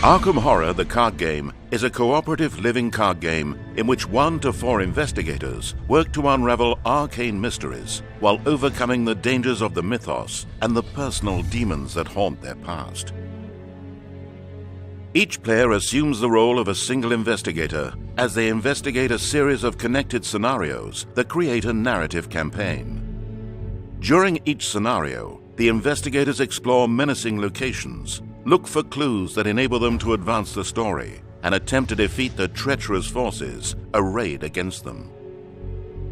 Arkham Horror, the card game, is a cooperative living card game in which 1 to 4 investigators work to unravel arcane mysteries while overcoming the dangers of the mythos and the personal demons that haunt their past. Each player assumes the role of a single investigator as they investigate a series of connected scenarios that create a narrative campaign. During each scenario, the investigators explore menacing locations, look for clues that enable them to advance the story, and attempt to defeat the treacherous forces arrayed against them.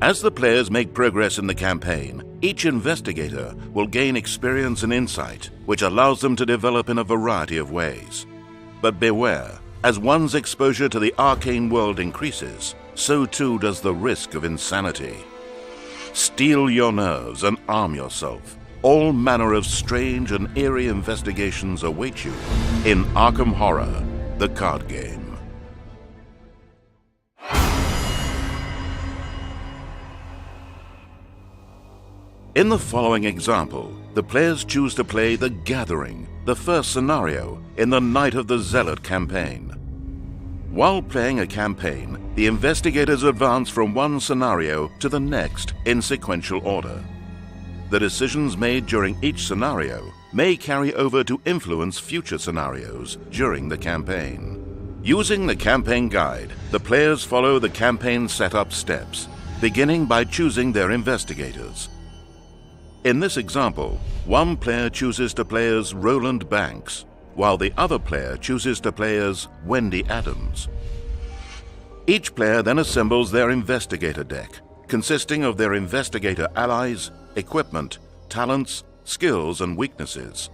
As the players make progress in the campaign, each investigator will gain experience and insight, which allows them to develop in a variety of ways. But beware, as one's exposure to the arcane world increases, so too does the risk of insanity. Steel your nerves and arm yourself. All manner of strange and eerie investigations await you in Arkham Horror, the card game. In the following example, the players choose to play The Gathering, the first scenario in the Night of the Zealot campaign. While playing a campaign, the investigators advance from one scenario to the next in sequential order. The decisions made during each scenario may carry over to influence future scenarios during the campaign. Using the campaign guide, the players follow the campaign setup steps, beginning by choosing their investigators. In this example, one player chooses to play as Roland Banks, while the other player chooses to play as Wendy Adams. Each player then assembles their investigator deck, consisting of their investigator allies, equipment, talents, skills, and weaknesses.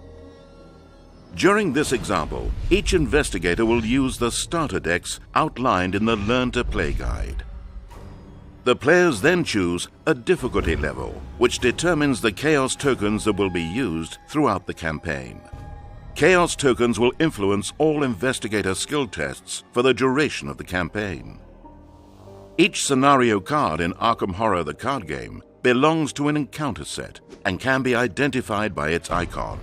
During this example, each investigator will use the starter decks outlined in the Learn to Play guide. The players then choose a difficulty level, which determines the Chaos tokens that will be used throughout the campaign. Chaos tokens will influence all investigator skill tests for the duration of the campaign. Each scenario card in Arkham Horror, the card game, belongs to an encounter set and can be identified by its icon.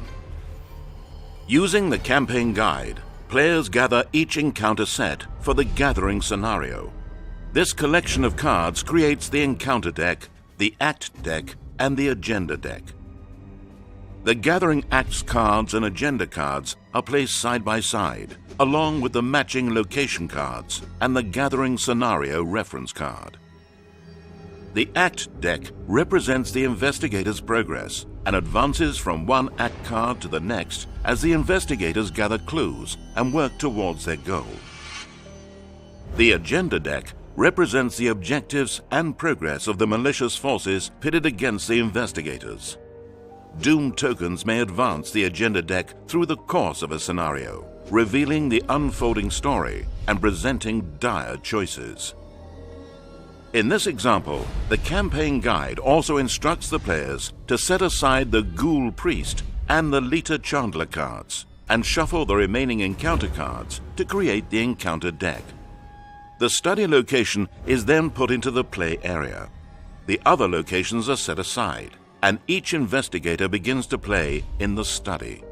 Using the campaign guide, players gather each encounter set for the Gathering scenario. This collection of cards creates the encounter deck, the act deck, and the agenda deck. The Gathering Acts cards and agenda cards are placed side by side, along with the matching location cards and the Gathering scenario reference card. The Act deck represents the investigator's progress and advances from one act card to the next as the investigators gather clues and work towards their goal. The Agenda deck represents the objectives and progress of the malicious forces pitted against the investigators. Doom tokens may advance the Agenda deck through the course of a scenario, revealing the unfolding story and presenting dire choices. In this example, the campaign guide also instructs the players to set aside the Ghoul Priest and the Lita Chandler cards and shuffle the remaining encounter cards to create the encounter deck. The study location is then put into the play area. The other locations are set aside, and each investigator begins to play in the study.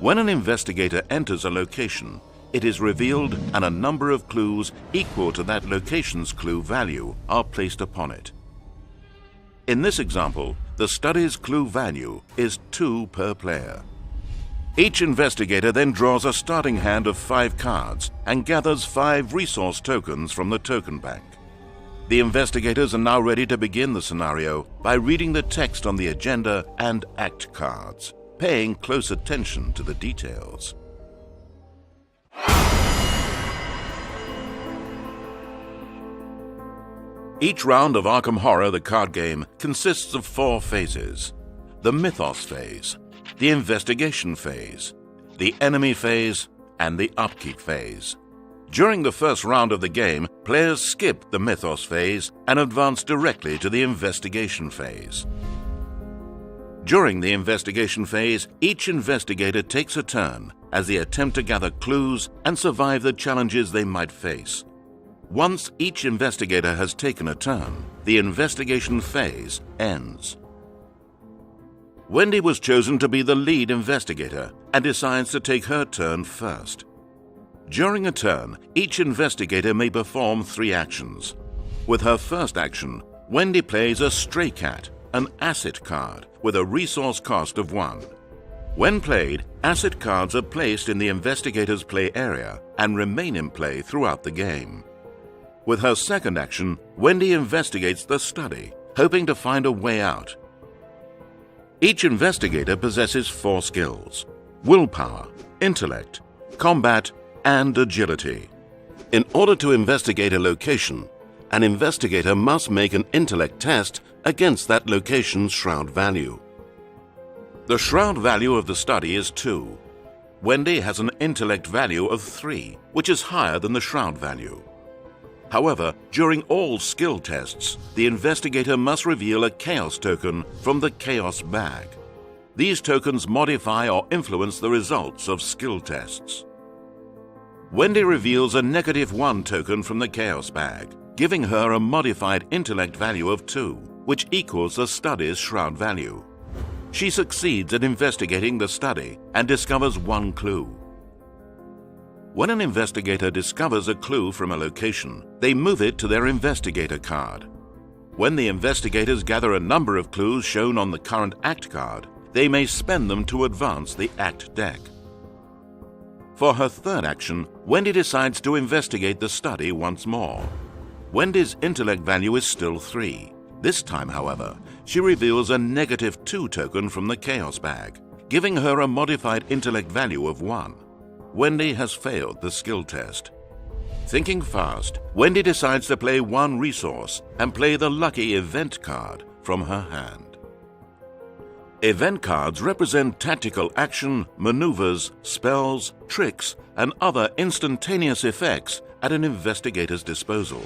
When an investigator enters a location, it is revealed and a number of clues equal to that location's clue value are placed upon it. In this example, the study's clue value is 2 per player. Each investigator then draws a starting hand of 5 cards and gathers 5 resource tokens from the token bank. The investigators are now ready to begin the scenario by reading the text on the agenda and act cards, paying close attention to the details. Each round of Arkham Horror, the card game, consists of 4 phases: the Mythos phase, the Investigation phase, the Enemy phase, and the Upkeep phase. During the first round of the game, players skip the Mythos phase and advance directly to the Investigation phase. During the Investigation phase, each investigator takes a turn as they attempt to gather clues and survive the challenges they might face. Once each investigator has taken a turn, the Investigation phase ends. Wendy was chosen to be the lead investigator and decides to take her turn first. During a turn, each investigator may perform 3 actions. With her first action, Wendy plays a stray cat, an asset card, with a resource cost of 1. When played, asset cards are placed in the investigator's play area and remain in play throughout the game. With her second action, Wendy investigates the study, hoping to find a way out. Each investigator possesses 4 skills: willpower, intellect, combat, and agility. In order to investigate a location, an investigator must make an intellect test against that location's shroud value. The shroud value of the study is 2. Wendy has an intellect value of 3, which is higher than the shroud value. However, during all skill tests, the investigator must reveal a chaos token from the chaos bag. These tokens modify or influence the results of skill tests. Wendy reveals a -1 token from the chaos bag, giving her a modified intellect value of 2, which equals the study's shroud value. She succeeds at investigating the study and discovers 1 clue. When an investigator discovers a clue from a location, they move it to their investigator card. When the investigators gather a number of clues shown on the current act card, they may spend them to advance the act deck. For her third action, Wendy decides to investigate the study once more. Wendy's intellect value is still 3. This time, however, she reveals a -2 token from the chaos bag, giving her a modified intellect value of 1. Wendy has failed the skill test. Thinking fast, Wendy decides to play 1 resource and play the lucky event card from her hand. Event cards represent tactical action, maneuvers, spells, tricks, and other instantaneous effects at an investigator's disposal.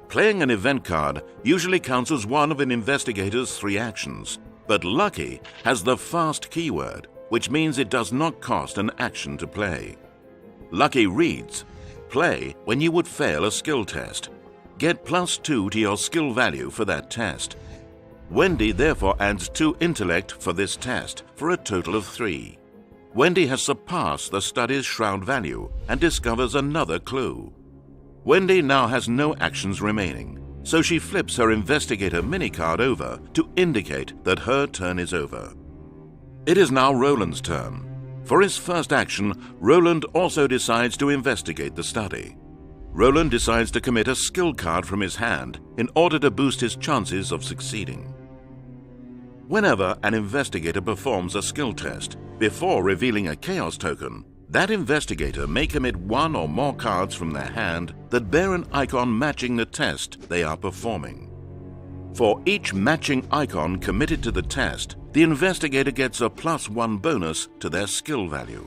Playing an event card usually counts as one of an investigator's 3 actions, but lucky has the fast keyword, which means it does not cost an action to play. Lucky reads, play when you would fail a skill test. Get +2 to your skill value for that test. Wendy therefore adds 2 intellect for this test, for a total of 3. Wendy has surpassed the study's shroud value and discovers another clue. Wendy now has no actions remaining, so she flips her investigator mini-card over to indicate that her turn is over. It is now Roland's turn. For his first action, Roland also decides to investigate the study. Roland decides to commit a skill card from his hand in order to boost his chances of succeeding. Whenever an investigator performs a skill test, before revealing a chaos token, that investigator may commit 1 or more cards from their hand that bear an icon matching the test they are performing. For each matching icon committed to the test, the investigator gets a +1 bonus to their skill value.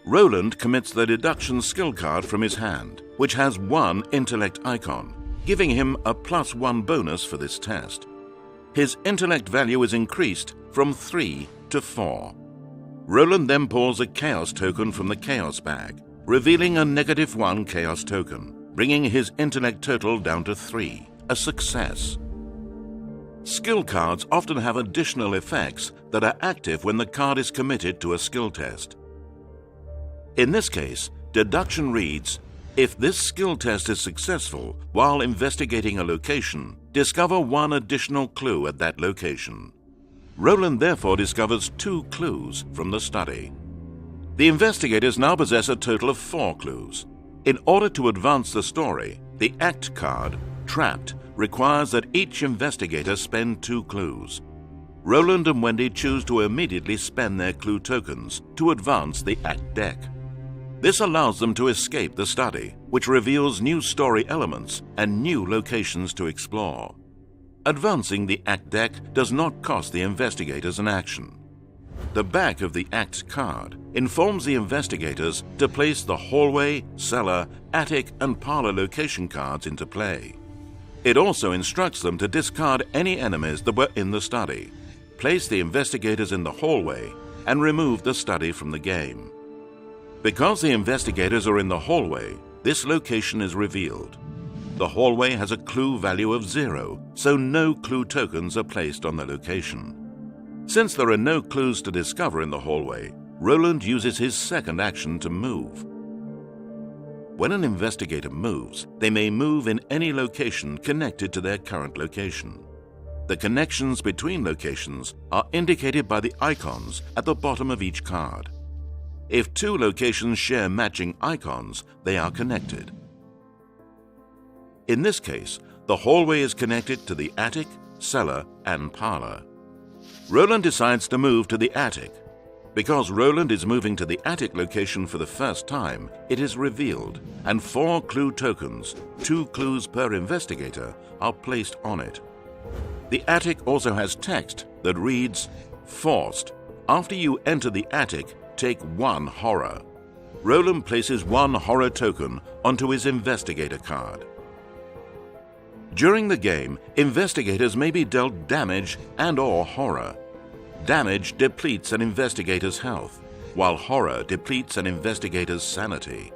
Roland commits the deduction skill card from his hand, which has 1 intellect icon, giving him a +1 bonus for this test. His intellect value is increased from 3 to 4. Roland then pulls a chaos token from the chaos bag, revealing a -1 chaos token, bringing his intellect total down to 3, a success. Skill cards often have additional effects that are active when the card is committed to a skill test. In this case, deduction reads, if this skill test is successful while investigating a location, discover 1 additional clue at that location. Roland therefore discovers 2 clues from the study. The investigators now possess a total of 4 clues. In order to advance the story, the act card, Trapped, requires that each investigator spend 2 clues. Roland and Wendy choose to immediately spend their clue tokens to advance the act deck. This allows them to escape the study, which reveals new story elements and new locations to explore. Advancing the act deck does not cost the investigators an action. The back of the act card informs the investigators to place the hallway, cellar, attic, and parlor location cards into play. It also instructs them to discard any enemies that were in the study, place the investigators in the hallway, and remove the study from the game. Because the investigators are in the hallway, this location is revealed. The hallway has a clue value of 0, so no clue tokens are placed on the location. Since there are no clues to discover in the hallway, Roland uses his second action to move. When an investigator moves, they may move in any location connected to their current location. The connections between locations are indicated by the icons at the bottom of each card. If two locations share matching icons, they are connected. In this case, the hallway is connected to the attic, cellar, and parlor. Roland decides to move to the attic. Because Roland is moving to the attic location for the first time, it is revealed, and 4 clue tokens, 2 clues per investigator, are placed on it. The attic also has text that reads, "Forced. After you enter the attic, take 1 horror." Roland places 1 horror token onto his investigator card. During the game, investigators may be dealt damage and/or horror. Damage depletes an investigator's health, while horror depletes an investigator's sanity.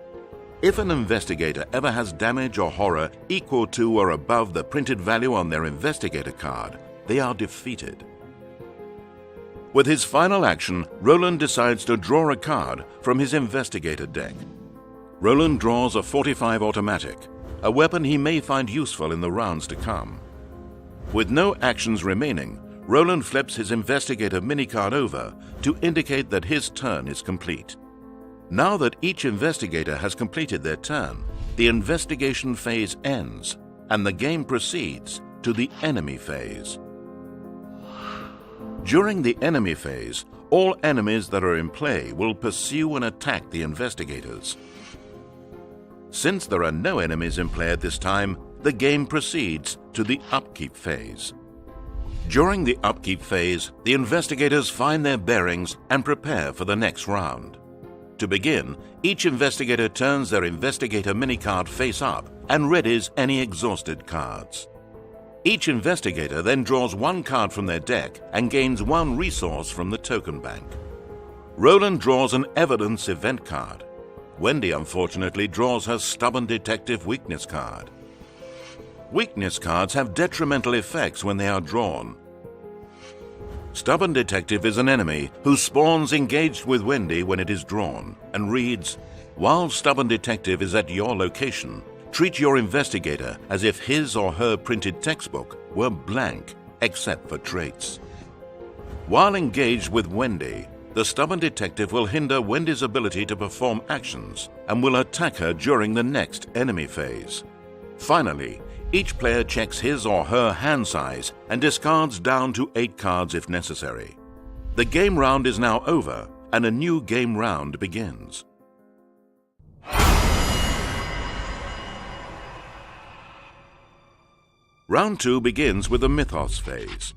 If an investigator ever has damage or horror equal to or above the printed value on their investigator card, they are defeated. With his final action, Roland decides to draw a card from his investigator deck. Roland draws a .45 automatic, a weapon he may find useful in the rounds to come. With no actions remaining, Roland flips his investigator minicard over to indicate that his turn is complete. Now that each investigator has completed their turn, the investigation phase ends and the game proceeds to the enemy phase. During the enemy phase, all enemies that are in play will pursue and attack the investigators. Since there are no enemies in play at this time, the game proceeds to the upkeep phase. During the upkeep phase, the investigators find their bearings and prepare for the next round. To begin, each investigator turns their investigator minicard face up and readies any exhausted cards. Each investigator then draws 1 card from their deck and gains 1 resource from the token bank. Roland draws an evidence event card. Wendy unfortunately draws her stubborn detective weakness card. Weakness cards have detrimental effects when they are drawn. Stubborn Detective is an enemy who spawns engaged with Wendy when it is drawn and reads, "While Stubborn Detective is at your location, treat your investigator as if his or her printed textbook were blank except for traits." While engaged with Wendy, the Stubborn Detective will hinder Wendy's ability to perform actions and will attack her during the next enemy phase. Finally, each player checks his or her hand size and discards down to 8 cards if necessary. The game round is now over and a new game round begins. Round 2 begins with the Mythos phase.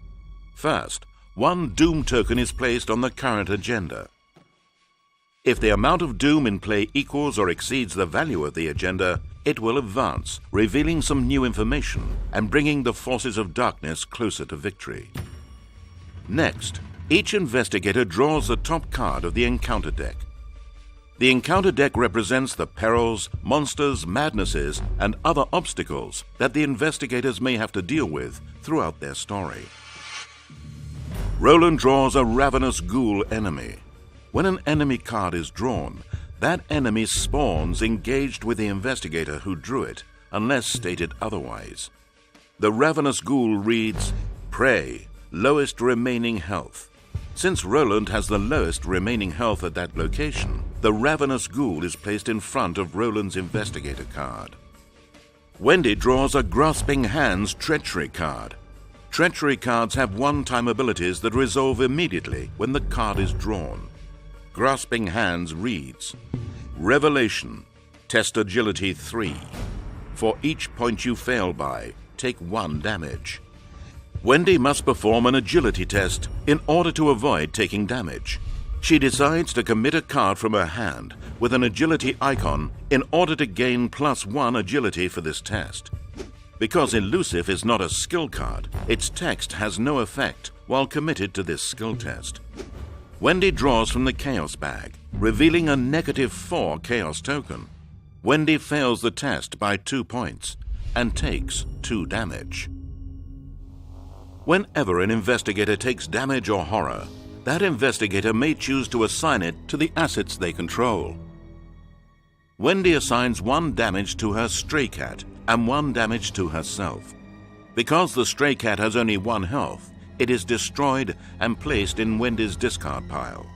First, 1 Doom token is placed on the current agenda. If the amount of Doom in play equals or exceeds the value of the agenda, it will advance, revealing some new information and bringing the forces of darkness closer to victory. Next, each investigator draws the top card of the encounter deck. The encounter deck represents the perils, monsters, madnesses, and other obstacles that the investigators may have to deal with throughout their story. Roland draws a ravenous ghoul enemy. When an enemy card is drawn, that enemy spawns engaged with the investigator who drew it, unless stated otherwise. The ravenous ghoul reads, "Prey, lowest remaining health." Since Roland has the lowest remaining health at that location, the ravenous ghoul is placed in front of Roland's investigator card. Wendy draws a Grasping Hands Treachery card. Treachery cards have one-time abilities that resolve immediately when the card is drawn. Grasping Hands reads, "Revelation, test agility 3. For each point you fail by, take 1 damage." Wendy must perform an agility test in order to avoid taking damage. She decides to commit a card from her hand with an agility icon in order to gain +1 agility for this test. Because Elusive is not a skill card, its text has no effect while committed to this skill test. Wendy draws from the Chaos bag, revealing a -4 Chaos token. Wendy fails the test by 2 points. and takes 2 damage. Whenever an investigator takes damage or horror, that investigator may choose to assign it to the assets they control. Wendy assigns 1 damage to her stray cat and 1 damage to herself. Because the stray cat has only 1 health, it is destroyed and placed in Wendy's discard pile.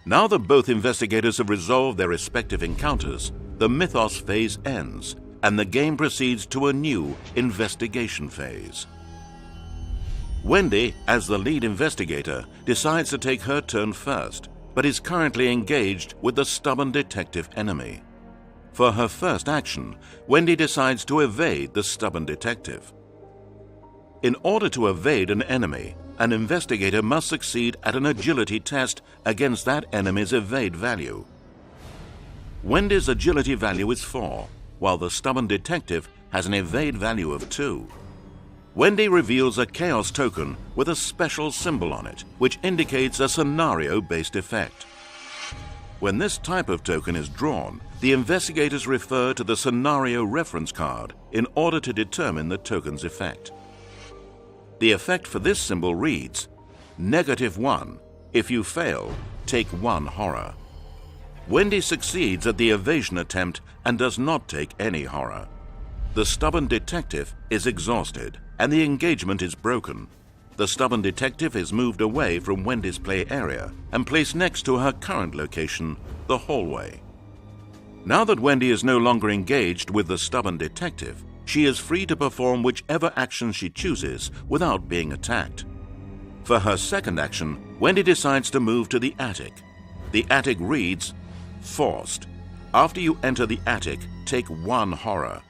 Now that both investigators have resolved their respective encounters, the mythos phase ends, and the game proceeds to a new investigation phase. Wendy, as the lead investigator, decides to take her turn first, but is currently engaged with the stubborn detective enemy. For her first action, Wendy decides to evade the stubborn detective. In order to evade an enemy, an investigator must succeed at an agility test against that enemy's evade value. Wendy's agility value is 4, while the stubborn detective has an evade value of 2. Wendy reveals a chaos token with a special symbol on it, which indicates a scenario-based effect. When this type of token is drawn, the investigators refer to the scenario reference card in order to determine the token's effect. The effect for this symbol reads, -1. If you fail, take 1 horror. Wendy succeeds at the evasion attempt and does not take any horror. The stubborn detective is exhausted, and the engagement is broken. The stubborn detective is moved away from Wendy's play area and placed next to her current location, the hallway. Now that Wendy is no longer engaged with the stubborn detective, she is free to perform whichever action she chooses without being attacked. For her second action, Wendy decides to move to the attic. The attic reads, Forced. After you enter the attic, take 1 horror.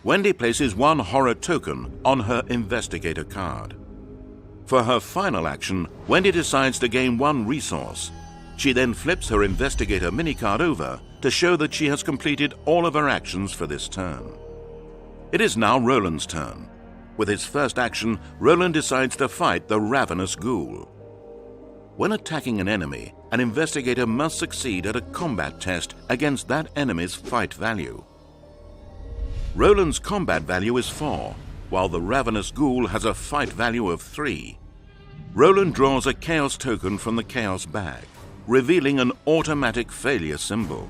Wendy places 1 horror token on her investigator card. For her final action, Wendy decides to gain 1 resource. She then flips her investigator mini-card over to show that she has completed all of her actions for this turn. It is now Roland's turn. With his first action, Roland decides to fight the ravenous ghoul. When attacking an enemy, an investigator must succeed at a combat test against that enemy's fight value. Roland's combat value is 4, while the ravenous ghoul has a fight value of 3. Roland draws a chaos token from the chaos bag, revealing an automatic failure symbol.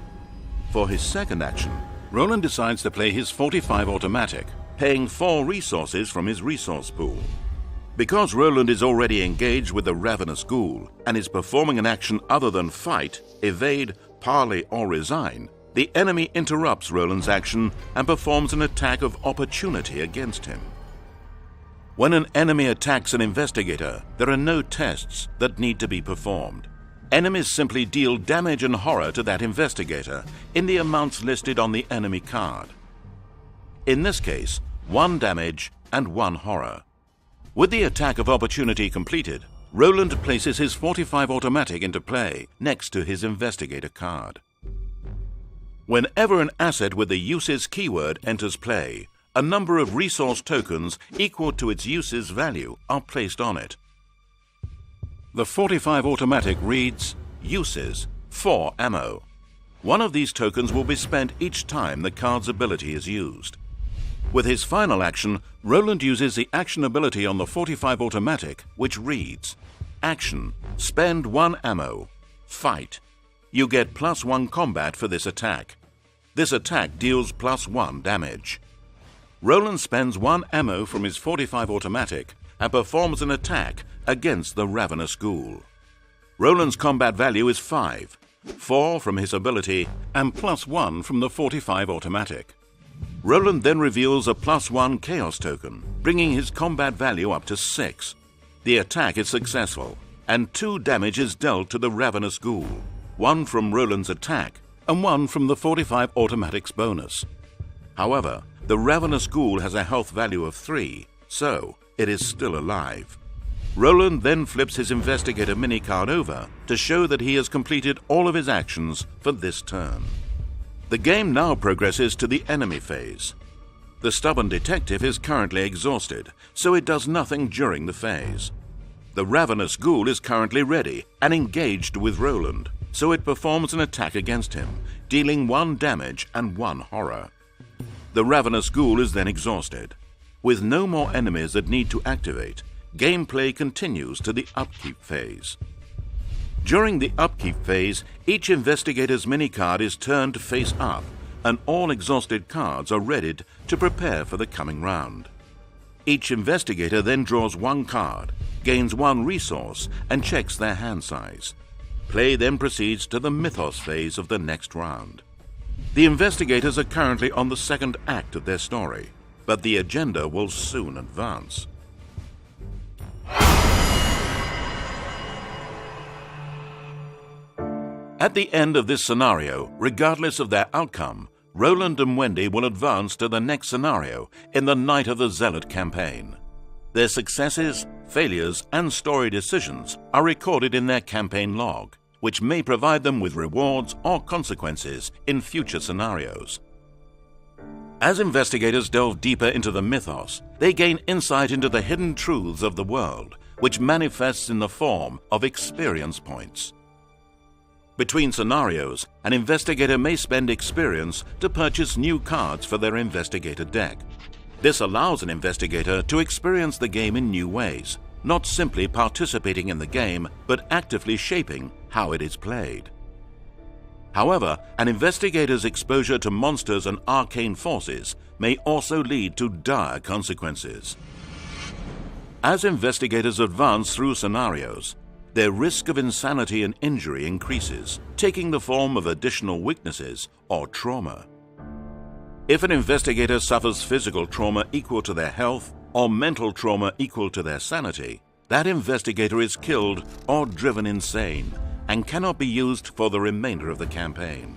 For his second action, Roland decides to play his 45 automatic, paying 4 resources from his resource pool. Because Roland is already engaged with the ravenous ghoul and is performing an action other than fight, evade, parley, or resign, the enemy interrupts Roland's action and performs an attack of opportunity against him. When an enemy attacks an investigator, there are no tests that need to be performed. Enemies simply deal damage and horror to that investigator in the amounts listed on the enemy card. In this case, 1 damage and 1 horror. With the attack of opportunity completed, Roland places his 45 automatic into play next to his investigator card. Whenever an asset with the uses keyword enters play, a number of resource tokens equal to its uses value are placed on it. The 45 automatic reads, Uses, 4 ammo. 1 of these tokens will be spent each time the card's ability is used. With his final action, Roland uses the action ability on the 45 automatic, which reads, Action, spend 1 ammo. Fight. You get +1 combat for this attack. This attack deals +1 damage. Roland spends 1 ammo from his 45 automatic and performs an attack against the ravenous ghoul. Roland's combat value is 5, 4 from his ability and +1 from the 45 automatic. Roland then reveals a +1 chaos token, bringing his combat value up to 6. The attack is successful, and 2 damage is dealt to the ravenous ghoul, 1 from Roland's attack and 1 from the 45 automatic's bonus. However, the ravenous ghoul has a health value of 3, so it is still alive. Roland then flips his investigator mini-card over to show that he has completed all of his actions for this turn. The game now progresses to the enemy phase. The stubborn detective is currently exhausted, so it does nothing during the phase. The ravenous ghoul is currently ready and engaged with Roland, so it performs an attack against him, dealing 1 damage and 1 horror. The ravenous ghoul is then exhausted. With no more enemies that need to activate, gameplay continues to the upkeep phase. During the upkeep phase, each investigator's mini-card is turned to face up, and all exhausted cards are readied to prepare for the coming round. Each investigator then draws one card, gains one resource, and checks their hand size. Play then proceeds to the mythos phase of the next round. The investigators are currently on the second act of their story, but the agenda will soon advance. At the end of this scenario, regardless of their outcome, Roland and Wendy will advance to the next scenario in the Night of the Zealot campaign. Their successes, failures, and story decisions are recorded in their campaign log, which may provide them with rewards or consequences in future scenarios. As investigators delve deeper into the mythos, they gain insight into the hidden truths of the world, which manifests in the form of experience points. Between scenarios, an investigator may spend experience to purchase new cards for their investigator deck. This allows an investigator to experience the game in new ways, not simply participating in the game, but actively shaping how it is played. However, an investigator's exposure to monsters and arcane forces may also lead to dire consequences. As investigators advance through scenarios, their risk of insanity and injury increases, taking the form of additional weaknesses or trauma. If an investigator suffers physical trauma equal to their health or mental trauma equal to their sanity, that investigator is killed or driven insane and cannot be used for the remainder of the campaign.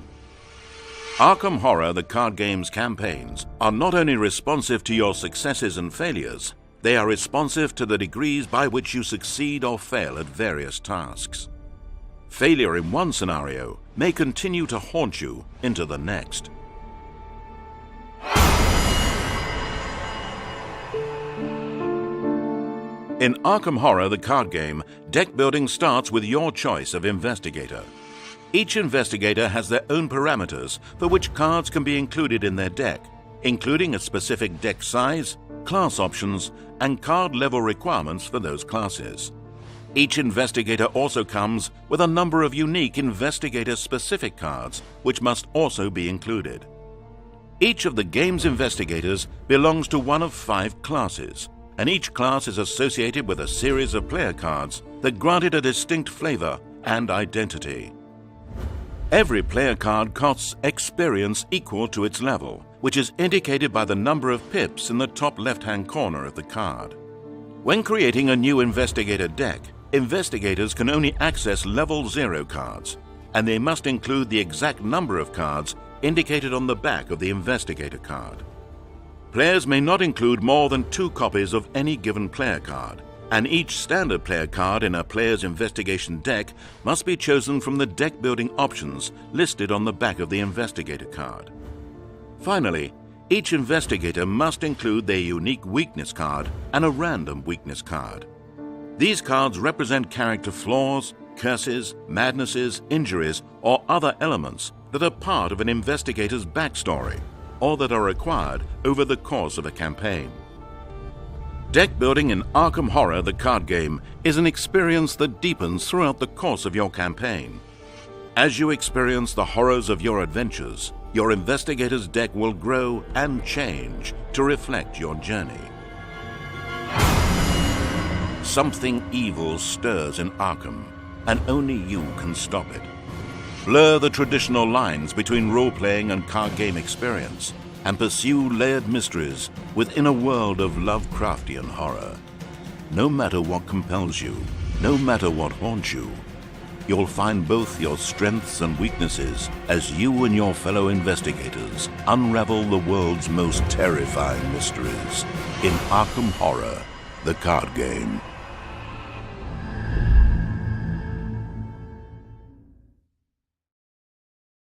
Arkham Horror, the card game's campaigns, are not only responsive to your successes and failures, they are responsive to the degrees by which you succeed or fail at various tasks. Failure in one scenario may continue to haunt you into the next. In Arkham Horror, the card game, deck building starts with your choice of investigator. Each investigator has their own parameters for which cards can be included in their deck, including a specific deck size, class options, and card level requirements for those classes. Each investigator also comes with a number of unique investigator-specific cards, which must also be included. Each of the game's investigators belongs to one of 5 classes, and each class is associated with a series of player cards that grant it a distinct flavor and identity. Every player card costs experience equal to its level, which is indicated by the number of pips in the top left-hand corner of the card. When creating a new investigator deck, investigators can only access level 0 cards, and they must include the exact number of cards indicated on the back of the investigator card. Players may not include more than 2 copies of any given player card, and each standard player card in a player's investigation deck must be chosen from the deck-building options listed on the back of the investigator card. Finally, each investigator must include their unique weakness card and a random weakness card. These cards represent character flaws, curses, madnesses, injuries, or other elements that are part of an investigator's backstory, or that are acquired over the course of a campaign. Deck building in Arkham Horror, the card game, is an experience that deepens throughout the course of your campaign. As you experience the horrors of your adventures, your investigator's deck will grow and change to reflect your journey. Something evil stirs in Arkham, and only you can stop it. Blur the traditional lines between role-playing and card game experience, and pursue layered mysteries within a world of Lovecraftian horror. No matter what compels you, no matter what haunts you, you'll find both your strengths and weaknesses as you and your fellow investigators unravel the world's most terrifying mysteries in Arkham Horror, the card game.